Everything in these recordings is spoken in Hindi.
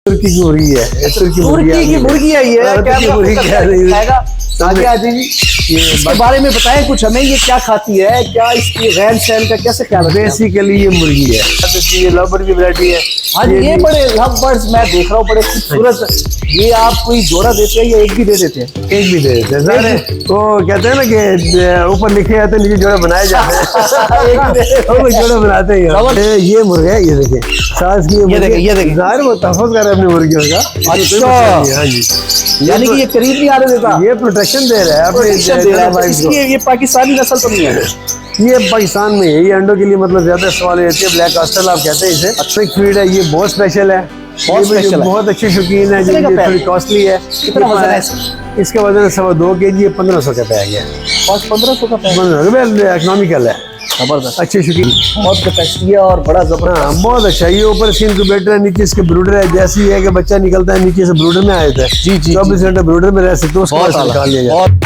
तुर्की की मुर्गी है, तुर्की की मुर्गी है ये, क्या मुर्गी खाएगा? आगे आ जाइए, इसके बारे में बताएं कुछ हमें, ये क्या खाती है, क्या इसकी रहन सहन का कैसे ख्याल रखते हैं? बेसिकली ये मुर्गी है, ये लवबर्ड की वैरायटी है। हाँ जी, ये बड़े लवबर्ड्स मैं देख रहा हूँ, बड़े खूबसूरत। ये आप कोई जोड़ा देते हैं या एक भी दे देते हैं? एक भी दे देते हैं सारे। वो कहते हैं ना कि ऊपर लिखे जाते हैं, नीचे जोड़े बनाए जाते हैं। हम लोग जोड़े बनाते हैं। ये मुर्गा है, ये देखिए सास की ये देखिए जाहिर वो तहफ़्फ़ुज़ कर रहे हैं अपनी मुर्गियों का। अच्छा, हाँ जी, यानी कि ये करीब नहीं आने देता, ये प्रोटेक्शन दे रहा है, प्रोटेक्शन दे रहा है। इसकी ये पाकिस्तानी नस्ल तो नहीं है? ये पाकिस्तान में है, ये अंडों के लिए मतलब ज्यादा सवाल रहती है। ब्लैक ऑस्ट्रल आप कहते हैं इसे, अच्छा फीड है, ये बहुत स्पेशल है, बहुत स्पेशल है, बहुत अच्छी शौकीन है, ये थोड़ी कॉस्टली है। कितना वजन है इसका? इसका वजन 2.25 kg, 1500 का पैक है। 1500 का पैक, इकोनॉमिकल है, जबरदस्त, अच्छी शौकीन, बहुत कैपेसिटी है और बड़ा जबरदस्त। हाँ बहुत अच्छा। ये ऊपर इसके इनक्यूबेटर है, नीचे इसके ब्रूडर है। जैसे ही है कि बच्चा निकलता है नीचे से ब्रूडर में आ जाता है। जी जी, 24 घंटे ब्रूडर में रह सकते हो, उसको निकाल लिया जाए।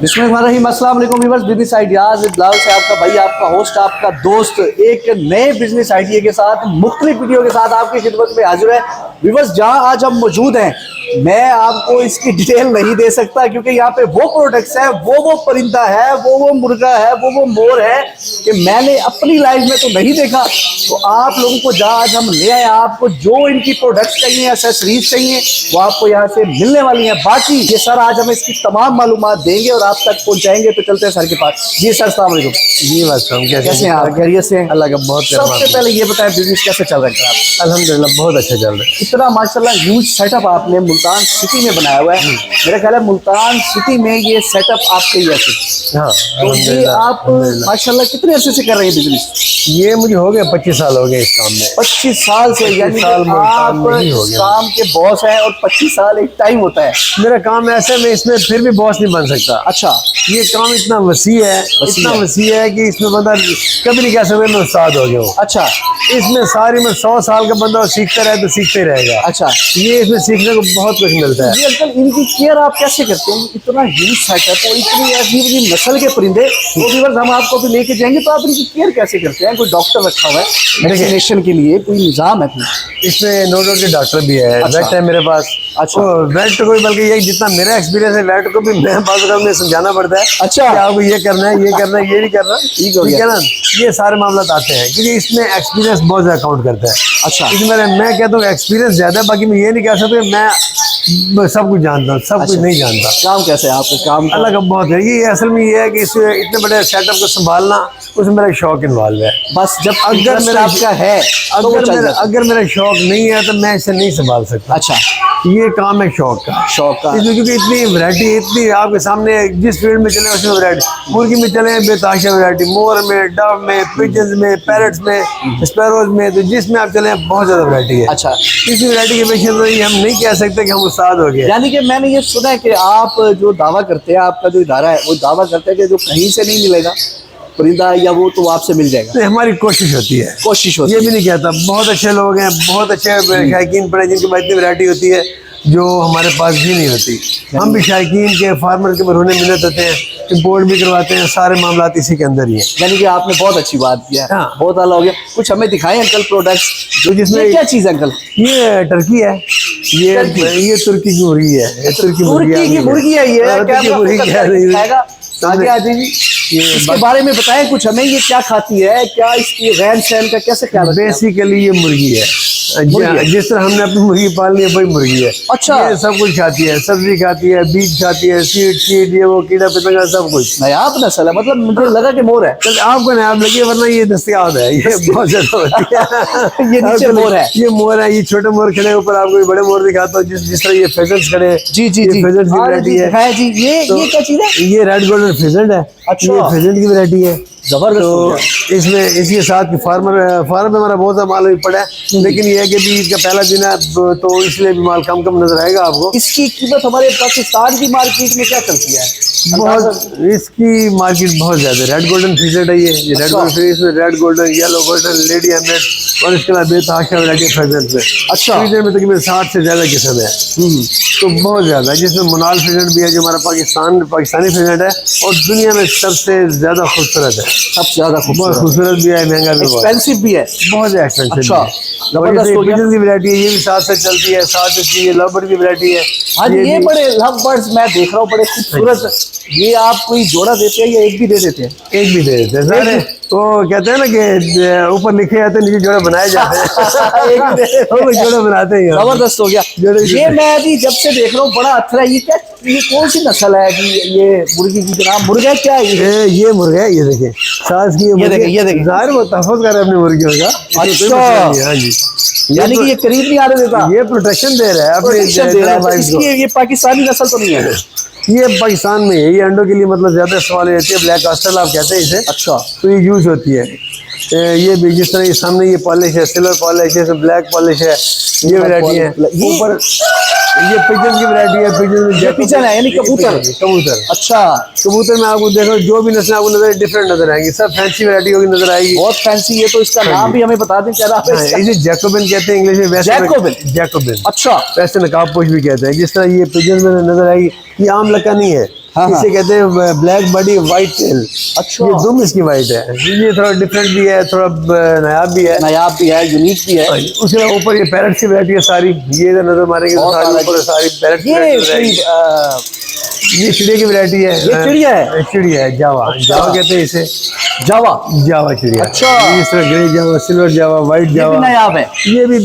बिस्मिल्लाहिर्रहमानिर्रहीम, अस्सलाम वालेकुम viewers. Business ideas with Bilal से आपका भाई, आपका होस्ट, आपका दोस्त एक नए बिजनेस आइडिया के साथ, मुख्तलिफ वीडियो के साथ आपकी खिदमत में हाजिर है। व्यूअर्स, जहां आज हम मौजूद हैं, मैं आपको इसकी डिटेल नहीं दे सकता क्योंकि यहाँ पे वो प्रोडक्ट्स है, वो परिंदा है, वो मुर्गा है, वो मोर है कि मैंने अपनी लाइफ में तो नहीं देखा। तो आप लोगों को जहाँ आज हम ले आए, आपको जो इनकी प्रोडक्ट्स चाहिए, एक्सेसरीज चाहिए, वो आपको यहाँ से मिलने वाली हैं। बाकी ये सर आज हमें इसकी तमाम मालूमात देंगे और आप तक पहुँचाएंगे। तो चलते हैं सर के पास। जी सर, अस्सलाम वालेकुम। जी वालेकुम, कैसे हैं आप? खैरियत से हैं? अल्लाह का बहुत सबसे पहले ये बताएं, बिजनेस कैसे चल रहा है आप? अल्हम्दुलिल्लाह बहुत अच्छा चल रहा है। इतना माशाल्लाह ह्यूज सेटअप आपने मुल्तान सिटी में बनाया हुआ है। मेरा ख्याल है मुल्तान सिटी में ये सेटअप आपके ही ऐसे। हाँ, तो ये आप माशाल्लाह कितने अरसे से कर रहे हैं बिजनेस? ये मुझे हो गया 25 साल हो गए इस काम में। 25 साल से, यानी साल कि आप इस काम के बॉस हैं और 25 साल एक टाइम होता है। मेरा काम ऐसा है, मैं इसमें फिर भी बॉस नहीं बन सकता। अच्छा, ये काम इतना वसी है, इतना वसी है कि इसमें बंदा कभी नहीं कह सकता मैं उस्ताद हो गया हूँ। अच्छा, इसमें सारी में 100 साल का बंदा सीखता रहे तो सीखते रहेगा। अच्छा, ये इसमें सीखने को बहुत कुछ मिलता है। ये अंकल, इनकी केयर आप कैसे करते हैं? इतना ह्यूज सेटअप और इतनी अजीब नस्ल के परिंदे, वो व्यूअर्स हम आपको भी लेके जाएंगे। तो आप इनकी केयर कैसे करते हैं? कोई डॉक्टर रखा हुआ है वैक्सीनेशन के लिए, कोई निजाम है? इसमें नो डाउट के डॉक्टर भी है, वेट है मेरे पास। अच्छा, वेट को भी, बल्कि यही जितना मेरा एक्सपीरियंस है, वेट को भी मैं बात में समझाना पड़ता है। अच्छा, कि आपको ये करना है, ये करना है, ये नहीं करना, ठीक हो गया ना। ये सारे मामला आते हैं क्योंकि इसमें एक्सपीरियंस बहुत ज्यादा काउंट करता है। अच्छा, इसमें मैं कहता हूँ एक्सपीरियंस ज्यादा है, बाकी मैं ये नहीं कह सकता मैं सब कुछ जानता हूँ, सब कुछ नहीं जानता। काम कैसे है आपका? काम अल्लाह का बहुत है। ये असल में ये है कि इसे इतने बड़े सेटअप को संभालना, उसमें मेरा शौक इन्वॉल्व है। बस जब अगर मेरा आपका है, अगर मेरा शौक नहीं है तो मैं इसे नहीं संभाल सकता। अच्छा, ये काम है शौक का, इसमें क्योंकि इतनी वैरायटी, इतनी आपके सामने जिस फील्ड में चले उसमें वैरायटी। मुर्गी में चले बेताशा वैरायटी, मोर में, डव में, पिजन्स में, पैरट्स में, स्पैरोज में, तो जिसमें आप चले बहुत ज्यादा वैरायटी है। अच्छा, इसी वैरायटी के पीछे तो हम नहीं कह सकते कि हम उस्ताद हो गए। यानी कि मैंने ये सुना है कि आप जो दावा करते हैं, आपका जो इदारा है वो दावा करता है कि जो कहीं से नहीं मिलेगा परिंदा या वो तो आपसे मिल जाएगा। तो हमारी कोशिश होती है, ये भी नहीं कहता। बहुत अच्छे लोग हैं, बहुत अच्छे शायकीन पड़े जिनके पास इतनी वैरायटी होती है जो हमारे पास भी नहीं होती। हम भी शायकीन के, फार्मर के मरहूने मिन्नत होते हैं, इम्पोर्ट भी करवाते हैं, सारे मामला इसी के अंदर ही है। यानी कि आपने बहुत अच्छी बात किया है। हाँ, बहुत आला हो गया। कुछ हमें दिखाएं अंकल प्रोडक्ट्स, जो जिसमें क्या चीज़ है अंकल? ये टर्की है, ये तुर्की की मुर्गी है। तुर्की की मुर्गी है ये, क्या आगे आ जाइए, इसके बारे में बताएं कुछ हमें, ये क्या खाती है, क्या इसकी रहन सहन का कैसे ख्याल रखते हैं? बेसिकली ये मुर्गी है, जिस तरह हमने अपनी मुर्गी पालनी है वही मुर्गी है। अच्छा। ये सब कुछ खाती है, सब्जी खाती है, बीज खाती है, सीड ये वो कीड़ा पतंगा सब कुछ। नायाब नस्ल है, मतलब मुझे लगा कि मोर है। चल आपको नायाब लगी, वरना ये दस्तयाब है, ये बहुत ज्यादा होती है। ये नीचे मोर है, ये मोर है, ये छोटे मोर खड़े ऊपर, आपको ये बड़े मोर दिखाता हूँ जिस तरह ये फेजेंट्स खड़े। जी जी जी, फेजेंट्स की वैरायटी है जी। ये क्या चीज है? ये रेड गोल्डन फेजेंट है। अच्छा। ये फेजेंट की वैरायटी है। जबरदस्त। तो इसमें इसके साथ फार्म में हमारा बहुत सा माल भी पड़ा है, लेकिन ये है कि भी इसका पहला दिन है तो इसलिए भी माल कम नजर आएगा आपको। इसकी कीमत हमारे पाकिस्तान की मार्केट में क्या चलती है? बहुत इसकी मार्केट बहुत ज्यादा है। रेड गोल्डन फिशेड है ये रेड गोल्डन फिश में red golden, yellow golden, lady AMOLED और इसके अलावा बेतहाशा वैरायटी फेजेंट में। अच्छा। फ्रीजर में तकरीबन 60 से ज्यादा किस्म है। तो बहुत ज्यादा है, जिसमें मुनाल फेजेंट भी है जो हमारा पाकिस्तानी फेजेंट है और दुनिया में सबसे ज्यादा खूबसूरत है। सबसे ज्यादा बहुत खूबसूरत भी है, महंगा भी बहुत एक्सपेंसिव भी है, बहुत एक्सपेंसिव। अच्छा, जबरदस्त हो गया। की वैरायटी है, ये भी साथ से चलती है, साथ इसकी ये लव बर्ड की वैरायटी है। आज ये बड़े लव बर्ड्स मैं देख रहा हूँ, बड़े खूबसूरत। ये आप कोई जोड़ा देते हैं या एक भी दे देते हैं? एक भी दे देते हैं सारे। तो कहते हैं ना कि ऊपर लिखे जाते हैं, नीचे जोड़े बनाए जाते हैं। एक भी दे जोड़े बनाते हैं। जबरदस्त हो गया। ये मैं अभी जब से देख रहा हूँ बड़ा अथरा। ये कौन सी नस्ल है कि ये मुर्गी की नाम मुर्गा क्या है? ये मुर्गा है, ये देखिए सास की ये देखिए जाहिर वो तहफ़्फ़ुज़ कर रहे हैं अपनी मुर्गियों का। अच्छा। हाँ जी, यानी कि ये करीब नहीं आने देता, ये प्रोटेक्शन दे रहा है, प्रोटेक्शन दे रहा है। इसकी ये पाकिस्तानी नस्ल तो नहीं है? ये पाकिस्तान में है। ये अंडों के लिए मतलब ज्यादा इस्तेमाल होती है, ब्लैक कास्टल आप कहते हैं इसे। अच्छा। तो ये यूज होती है। ये भी जिस तरह ये सामने ये पॉलिश है, सिल्वर पॉलिश है, ब्लैक पॉलिश है, ये वैरायटी है। ऊपर ये पिजन की वैरायटी है। पिजन है यानी कबूतर। कबूतर। अच्छा। कबूतर में आपको देखो जो भी नस्ल आपको नजर डिफरेंट नजर आएंगी, सब फैंसी वैरायटी होगी नजर आएगी, बहुत फैंसी। ये तो इसका नाम भी हमें बता दें क्या नाम है? इसे जैकोबिन कहते हैं इंग्लिश में। वैसे जैकोबिन। अच्छा। वैसे नकाबपोश भी कहते हैं। जिस तरह ये पिजन में नजर आएगी, ये आम लका नहीं है। इसे कहते हैं ब्लैक बॉडी व्हाइट टेल। अच्छा। ये दुम इसकी व्हाइट है। ये थोड़ा डिफरेंट भी है, थोड़ा नायाब भी है, यूनिक भी है। उसके ऊपर ये पैरट की वैरायटी है सारी। ये इधर नजर मारेंगे तो सारी पैरट। ये चिड़िया की वैरायटी है। ये चिड़िया है? चिड़िया है, जावा। जावा कहते हैं इसे, जावा चिड़िया। अच्छा। इस तरह ग्रे जावा, सिल्वर जावा, व्हाइट जावा नायाब है। ये भी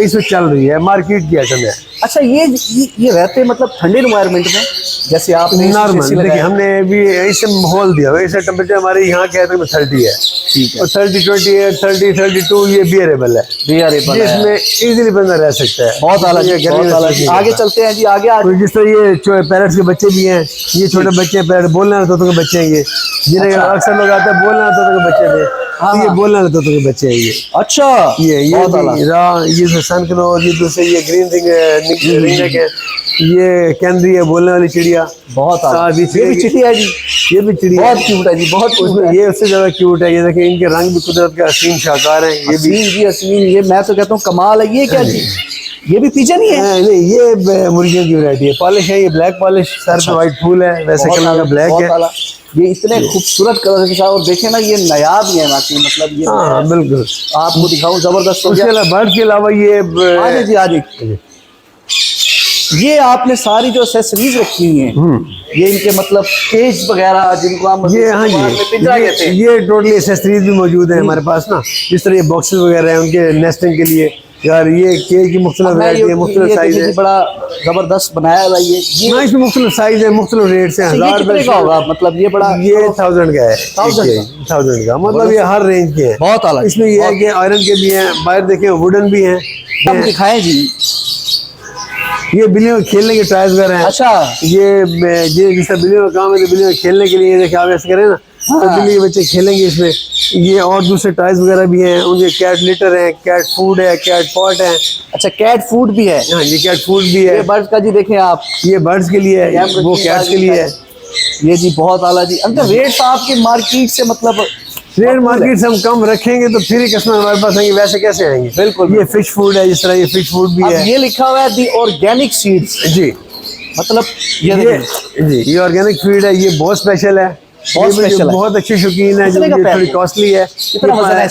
इसमें चल रही है, मार्केट की आइटम है। अच्छा। ये रहते मतलब ठंडे एनवायरनमेंट में, जैसे आपने नॉर्मल देखिए हमने भी ऐसे माहौल दिया हुआ है। ऐसा टेम्परेचर हमारे यहाँ क्या है 30 है। ठीक है। और 30, 28, 30, 32 ये बियरेबल है। जिसमें इजीली बंदा रह सकता है। बहुत आगे चलते हैं जी, आगे तो जिस तरह ये पैरट्स के बच्चे भी हैं, ये छोटे बच्चे हैं, पैरट बोलना तो के बच्चे हैं ये, जिन्हें अक्सर लोग आते हैं बोलना तो के बच्चे थे। ये बोलना तो के बच्चे हैं ये। अच्छा। ये सनकनोर, ये दूसरे ये ग्रीन रिंग है, ये कैनरी है, बोलने वाली चिड़िया। बहुत ये भी चिड़िया है जी, ये भी चिड़िया बहुत क्यूट है जी, बहुत उसमें ये उससे ज्यादा क्यूट है। ये देखिए इनके रंग भी कुदरत का हसीन शाहकार हैं। ये भी हसीन, ये मैं तो कहता हूँ कमाल है। ये क्या जी? ये भी पिजन ही है? नहीं, ये मुर्गियों की वैरायटी है। पॉलिश है, ये ब्लैक पॉलिश, सर पे व्हाइट फूल है, वैसे कलर का ब्लैक है। ये इतने खूबसूरत कलर के साथ, और देखे ना ये नायाब ही है बाकी, मतलब ये। हाँ बिल्कुल, आपको दिखाऊं, जबरदस्त। उसके बर्ड के अलावा ये आगे ये आपने सारी जो एक्सेसरीज रखी हुई हैं, ये इनके मतलब केज वगैरह जिनको हम ये, हाँ जी, ये टोटली एक्सेसरीज भी मौजूद है हमारे पास ना। जिस तरह ये बॉक्सेस वगैरह हैं उनके नेस्टिंग के लिए, यार ये केज की मुख्तलिफ वैरायटी है, मुख्तलिफ साइज है। बड़ा जबरदस्त बनाया हुआ ये इसमें मुख्तलिफ साइज है, मुख्तलिफ रेट्स हैं। 1000 का होगा मतलब? ये बड़ा, ये 1000 का है। 1000 का मतलब ये हर रेंज के हैं, बहुत अलग। इसमें ये है कि आयरन के भी हैं, बाहर देखें वुडन भी हैं। हम दिखाएं जी। ये बिल्लियों खेलने के टायर्स वगैरह हैं। अच्छा। ये जिस तरह बिल्लियों का काम है, तो बिल्लियों खेलने के लिए देखिए आप ऐसे करें ना, तो बिल्ली के बच्चे खेलेंगे इसमें। ये और दूसरे टायर्स वगैरह भी हैं, उनके कैट लिटर है, कैट फूड है, कैट पॉट है। अच्छा, कैट फूड भी है? हाँ जी, कैट फूड भी है। ये बर्ड्स का जी देखें आप, ये बर्ड्स के लिए है, वो कैट्स के लिए है। ये जी बहुत आला जी। अंदर रेट आपके मार्केट से मतलब रेट मार्केट से हम कम रखेंगे तो फिर ही कस्टमर हमारे पास आएंगे, वैसे कैसे आएंगे? बिल्कुल। ये फिश फूड है, जिस तरह ये फिश फूड भी है। ये लिखा हुआ है दी ऑर्गेनिक सीड्स जी, मतलब ये जी ये ऑर्गेनिक फीड है। ये बहुत स्पेशल है, बहुत अच्छी शौकीन है, जो ये थोड़ी कॉस्टली है। कितना वजन है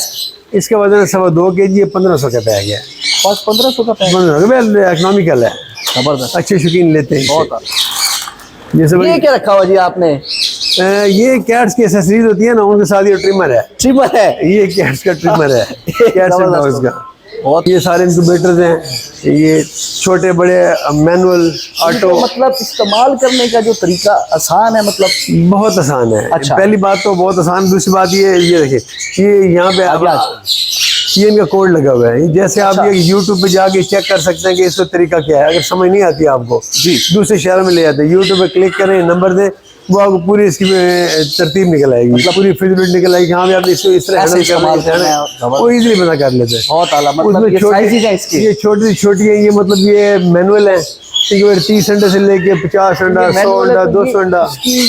इसका? वजन है 2.25 kg, 1500 का पैक है। 1500 का पैक? 1500 इकोनॉमिकल है, जबरदस्त। अच्छे शौकीन लेते हैं। बहुत। जैसे ये क्या रखा हुआ जी आपने? ये कैट्स की एक्सेसरीज होती है ना, उनके साथ ये ट्रिमर है। ट्रिमर है? ये कैट्स का ट्रिमर है, कैट्स एंड डॉग्स का। बहुत ये सारे इंक्यूबेटर्स हैं, ये छोटे बड़े मैनुअल ऑटो। मतलब इस्तेमाल करने का जो तरीका आसान है, मतलब बहुत आसान है। अच्छा। पहली बात तो बहुत आसान, दूसरी बात ये देखिए, ये यहाँ पे ये इनका कोड लगा हुआ है। जैसे आप ये यूट्यूब पे जाके चेक कर सकते हैं कि इसका तरीका क्या है। अगर समझ नहीं आती आपको जी, दूसरे शहर में ले जाते हैं, यूट्यूब पे क्लिक करें, नंबर दें, वो आपको पूरी इसकी तरतीब निकल आएगी, मतलब पूरी फिजिबिलिटी निकल आएगी। हाँ भी आपने इसको इस तरह ऐसे हैंडल इस्तेमाल करना है, करना है, वो इजीली पता कर लेते हैं। बहुत आला। मतलब उसमें ये साइज़ है इसके, ये छोटी सी छोटी है, ये मतलब ये मैनुअल है। 30 अंडे से लेके 50 अंडा, 100 अंडा, 200 अंडा। इसकी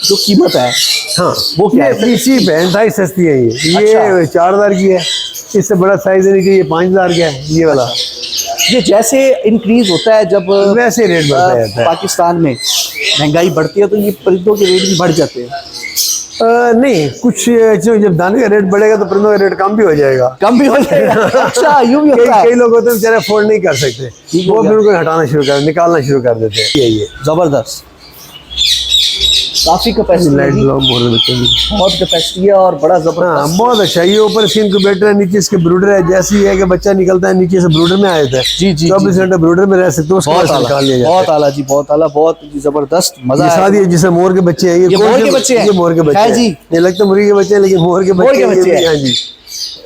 जो कीमत है हाँ वो क्या है? चीप है, इंतहाई सस्ती है ये। अच्छा। 4000 की है, इससे बड़ा साइज है नहीं, ये 5000 का है ये वाला। ये जैसे इंक्रीज होता है जब वैसे रेट बढ़ता जाता है। पाकिस्तान में महंगाई बढ़ती है तो ये परिंदों के रेट भी बढ़ जाते हैं। नहीं, कुछ जब दाने का रेट बढ़ेगा तो परिंदों का रेट कम भी हो जाएगा। कम भी हो जाएगा। अच्छा, यूं भी होता है। कई लोग होते हैं बेचारे अफोर्ड नहीं कर सकते, ठीक हो वो गया। फिर उनको हटाना शुरू कर, निकालना शुरू कर देते हैं। ये जबरदस्त, काफी कैपेसिटी लाइट है, ब्लॉक बोल देते हैं। बहुत कैपेसिटी है और बड़ा हाँ, जबरदस्त। बहुत अच्छा। ये ऊपर इसके इनक्यूबेटर है, नीचे इसके ब्रूडर है। जैसे ही है कि बच्चा निकलता है नीचे से ब्रूडर में आ जाता है। जी, जी, 24 घंटे ब्रूडर में रह सकते हो, उसके बाद बहुत से आला, निकाल लिया जाता बहुत आला जी, बहुत आला, बहुत जी जबरदस्त, मजा है। ये आया। शादी है जिसे मोर के बच्चे हैं, ये मोर के बच्चे हैं? ये मोर के बच्चे है हैं जी। ये लगता है मुर्गी के बच्चे हैं, लेकिन मोर के मोर के बच्चे बच्चे हैं। हैं। हाँ जी।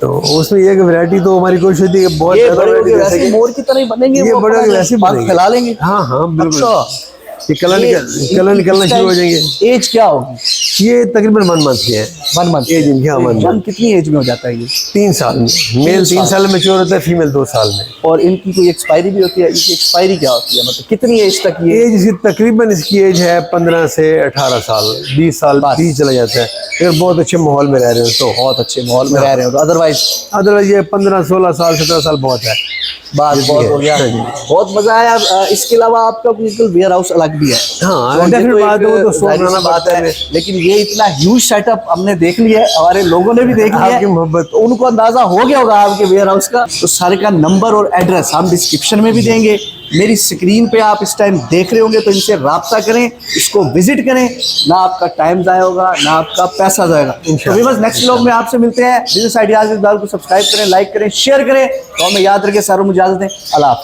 तो उसमें ये वैरायटी तो हमारी कोशिश होती है कि बहुत ये ज्यादा बड़े हो variety गए दे वैसे सकें। मोर की तरह ही बनेंगे, ये वो बड़े हो अपना गए वैसे पंख बनेंगे। फैला लेंगे। हाँ हाँ बिल्कुल। अच्छा, ये कलर निकलना शुरू हो जाएंगे। एज क्या होगी? ये तकरीबन 1 मंथ के हैं। 1 मंथ एज इनकी, हाँ, 1 वन मंथ। कितनी एज में हो जाता है ये? 3 साल में मेल 3 साल में मैच्योर होता है, फीमेल 2 साल में। और इनकी कोई एक्सपायरी भी होती है? इनकी एक्सपायरी क्या होती है, मतलब कितनी एज तक ये? एज इसकी तकरीबन इसकी एज है 15 से 18 साल, 20 साल बस। 30 चला जाता है अगर बहुत अच्छे माहौल में रह रहे हो तो। बहुत अच्छे माहौल में रह रहे हो तो, अदरवाइज अदरवाइज ये 15 16 साल 17 साल बहुत है। बात बहुत हो गया। हाँ जी। बहुत मजा आया। इसके अलावा आपका बिल्कुल वेयर हाउस अलग भी है। हाँ, तो डेफिनेट एक बात है, वो तो सोच जाहिर सी बनाना बात पड़ता है, है। लेकिन ये इतना ह्यूज सेटअप हमने देख लिया है, हमारे लोगों ने भी देख लिया आपकी है, मोहब्बत। तो उनको अंदाजा हो गया होगा आपके वेयर हाउस का। तो सारे का नंबर और एड्रेस हम डिस्क्रिप्शन में भी देंगे। मेरी स्क्रीन पे आप इस टाइम देख रहे होंगे, तो इनसे राब्ता करें, इसको विजिट करें। ना आपका टाइम जाया होगा, ना आपका पैसा जाएगा। तो व्यूअर्स, नेक्स्ट व्लॉग में आपसे मिलते हैं। बिजनेस आइडियाज को सब्सक्राइब करें, लाइक करें, शेयर करें। तो हमें याद रखें, सारों में इजाजत दें। अल्लाह हाफ़िज़।